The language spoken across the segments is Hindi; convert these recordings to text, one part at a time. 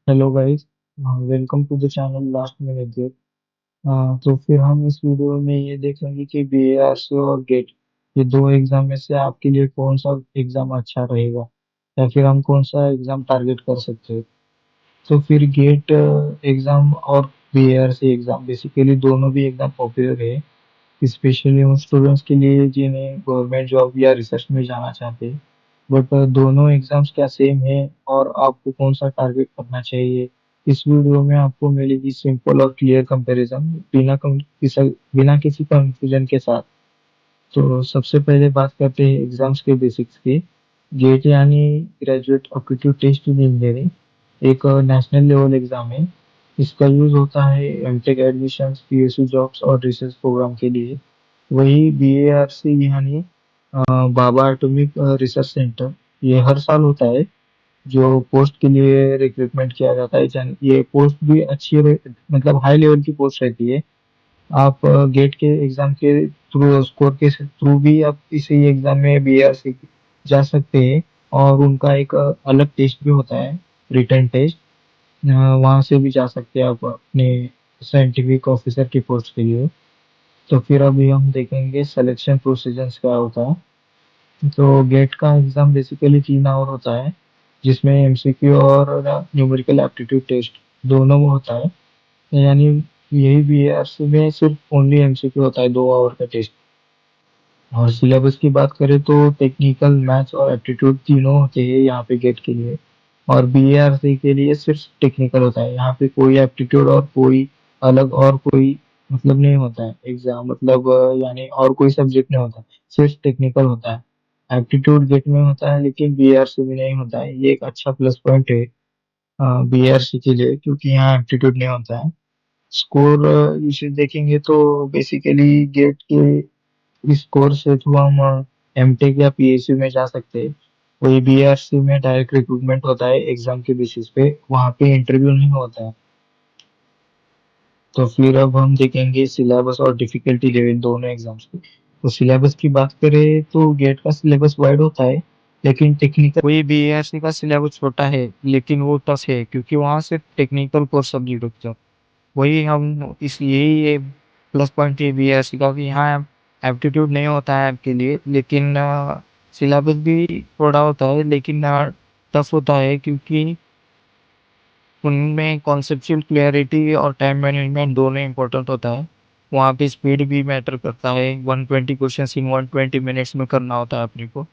Hello guys. Welcome to the channel last minute GATE. तो फिर हम इस वीडियो में ये देखेंगे कि बीएआरसी और गेट, ये दो एग्जाम में से आपके लिए कौन सा एग्जाम अच्छा रहेगा, या फिर हम कौन सा एग्जाम टारगेट कर सकते हैं। तो फिर गेट एग्जाम और बीएआरसी एग्जाम बेसिकली दोनों भी एग्जाम पॉपुलर है, स्पेशली उन स्टूडेंट्स के लिए जिन्हें गवर्नमेंट जॉब या रिसर्च में जाना चाहते हैं। बट दोनों एग्जाम्स क्या सेम है और आपको कौन सा टारगेट करना चाहिए, इस वीडियो में आपको मिलेगी सिंपल और क्लियर कंपैरिजन, बिना किसी कंफ्यूजन के साथ। तो सबसे पहले बात करते हैं एग्जाम्स के बेसिक्स की। गेट यानी graduate aptitude test in engineering, एक नेशनल लेवल एग्जाम है। इसका यूज होता है एमटेक एडमिशन, पीएसयू जॉब्स और रिसर्च प्रोग्राम के लिए। वही बीएआरसी यानी बाबा एटॉमिक रिसर्च सेंटर, ये हर साल होता है। जो पोस्ट के लिए रिक्रूटमेंट किया जाता है, ये पोस्ट भी मतलब हाई लेवल की पोस्ट रहती है। आप गेट के एग्जाम के थ्रू, स्कोर के थ्रू भी आप इसी एग्जाम में बीआरसी जा सकते हैं। और उनका एक अलग टेस्ट भी होता है, रिटर्न टेस्ट। वहां से भी जा सकते हैं आप अपने साइंटिफिक ऑफिसर की पोस्ट के लिए। तो फिर अभी हम देखेंगे सिलेक्शन प्रोसीजर्स क्या होता है। तो गेट का एग्जाम बेसिकली 3 आवर होता है, जिसमें एमसीक्यू और न्यूमेरिकल एप्टीट्यूड टेस्ट दोनों में होता है। यानी यही बीएससी में सिर्फ ओनली एमसीक्यू होता है, 2 आवर का टेस्ट। और सिलेबस की बात करें तो टेक्निकल, मैथ्स और एप्टीट्यूड तीनों होते हैं यहाँ पे गेट के लिए। और बीएआरसी के लिए सिर्फ टेक्निकल होता है, यहाँ पे कोई एप्टीट्यूड और कोई अलग और कोई मतलब नहीं होता है एग्जाम, मतलब यानी और कोई सब्जेक्ट नहीं होता, सिर्फ टेक्निकल होता है। एप्टीट्यूड गेट में होता है लेकिन बीएआरसी में नहीं होता है, ये एक अच्छा प्लस पॉइंट है बीएआरसी के लिए, क्योंकि यहाँ एप्टीट्यूड नहीं होता है। स्कोर इसे देखेंगे तो बेसिकली गेट के स्कोर से तो हम एमटेक या पीएसयू में जा सकते हैं। वही बीआरसी में डायरेक्ट रिक्रूटमेंट होता है एग्जाम के बेसिस पे, वहाँ पे इंटरव्यू नहीं होता है। तो फिर अब हम देखेंगे सिलेबस और डिफिकल्टी लेवल दोनों एग्जाम्स की। तो सिलेबस की बात करें तो गेट का सिलेबस वाइड होता है, लेकिन टेक्निकल वही बीएससी का सिलेबस छोटा है, लेकिन वो टफ है क्योंकि वहाँ से टेक्निकल कोर्स सब्जेक्ट होते हैं। वही हम इस यही ये प्लस पॉइंट है बीएससी का कि यहाँ एप्टीट्यूड नहीं होता है आपके लिए, लेकिन सिलेबस भी थोड़ा होता है, लेकिन टफ होता है क्योंकि उनमें कॉन्सेप्चुअल क्लैरिटी और टाइम मैनेजमेंट दोनों इम्पोर्टेंट होता है। वहाँ पे स्पीड भी मैटर करता है, 120 क्वेश्चन इन 120 मिनट्स में करना होता है अपने को।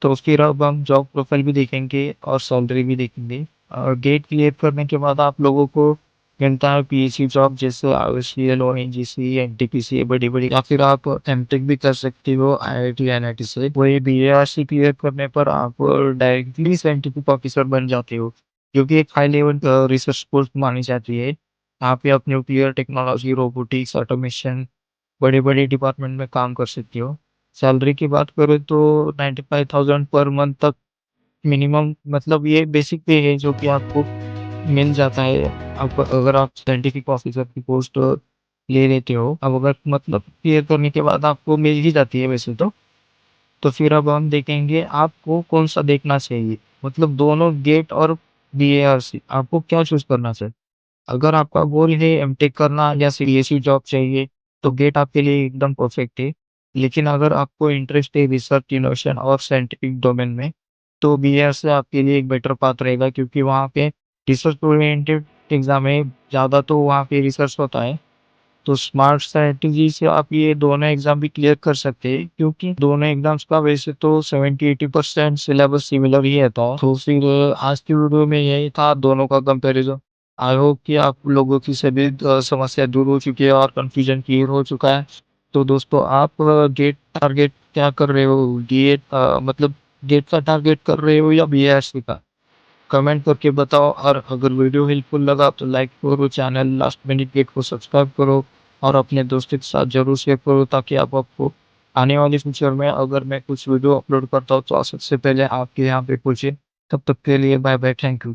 तो फिर अब हम जॉब प्रोफाइल भी देखेंगे और सैलरी भी देखेंगे। और गेट क्लियर करने के बाद आप लोगों को मिलता है पीएससी जॉब, जैसे आईओसीएल और एनजीसी, एनटीपीसी, बड़ी बड़ी, या फिर आप एमटेक भी कर सकते हो आईआईटी एनआईटी से। वही बीएआरसी क्लियर करने पर आप डायरेक्टली साइंटिफिक ऑफिसर बन जाते हो, क्योंकि एक हाई लेवल रिसर्च पोस्ट मानी जाती है। यहाँ पे आप न्यूक्लियर टेक्नोलॉजी, रोबोटिक्स, ऑटोमेशन, बड़े बड़े डिपार्टमेंट में काम कर सकते हो। सैलरी की बात करें तो 95,000 पर मंथ तक मिनिमम, मतलब ये बेसिक पे है जो कि आपको मिल जाता है। अब अगर आप साइंटिफिक ऑफिसर की पोस्ट ले लेते हो, अब अगर मतलब क्लियर करने के बाद आपको मिल ही जाती है वैसे तो फिर अब हम देखेंगे आपको कौन सा देखना चाहिए, मतलब दोनों गेट और बीएआरसी आपको क्या चूज करना चाहिए। अगर आपका गोल है एमटेक करना या सीएससी जॉब चाहिए, तो गेट आपके लिए एकदम परफेक्ट है। लेकिन अगर आपको इंटरेस्ट है रिसर्च, इनोवेशन और साइंटिफिक डोमेन में, तो बीआर से आपके लिए एक बेटर पाथ रहेगा, क्योंकि वहाँ पे रिसर्च ओरिएंटेड एग्जाम है ज़्यादा, तो वहाँ पे रिसर्च होता है। तो स्मार्ट स्ट्रैटेजी से आप ये दोनों एग्जाम भी क्लियर कर सकते हैं, क्योंकि दोनों एग्जाम्स का वैसे तो 70-80% सिलेबस सिमिलर ही है। तो फिर आज की वीडियो में यही था दोनों का कंपैरिजन। आई होप कि आप लोगों की सभी समस्या दूर हो चुकी है और कंफ्यूजन क्लियर हो चुका है। तो दोस्तों, आप गेट टारगेट क्या कर रहे हो, गेट मतलब गेट का टारगेट कर रहे हो या बीएससी का, कमेंट करके बताओ। और अगर वीडियो हेल्पफुल लगा तो लाइक करो, चैनल लास्ट मिनट गेट को सब्सक्राइब करो और अपने दोस्तों के साथ जरूर शेयर करो, ताकि आपको आने वाले फ्यूचर में अगर मैं कुछ वीडियो अपलोड करता हूँ तो सबसे पहले आपके यहाँ पे पहुंचे। तब तक के लिए बाय बाय, थैंक यू।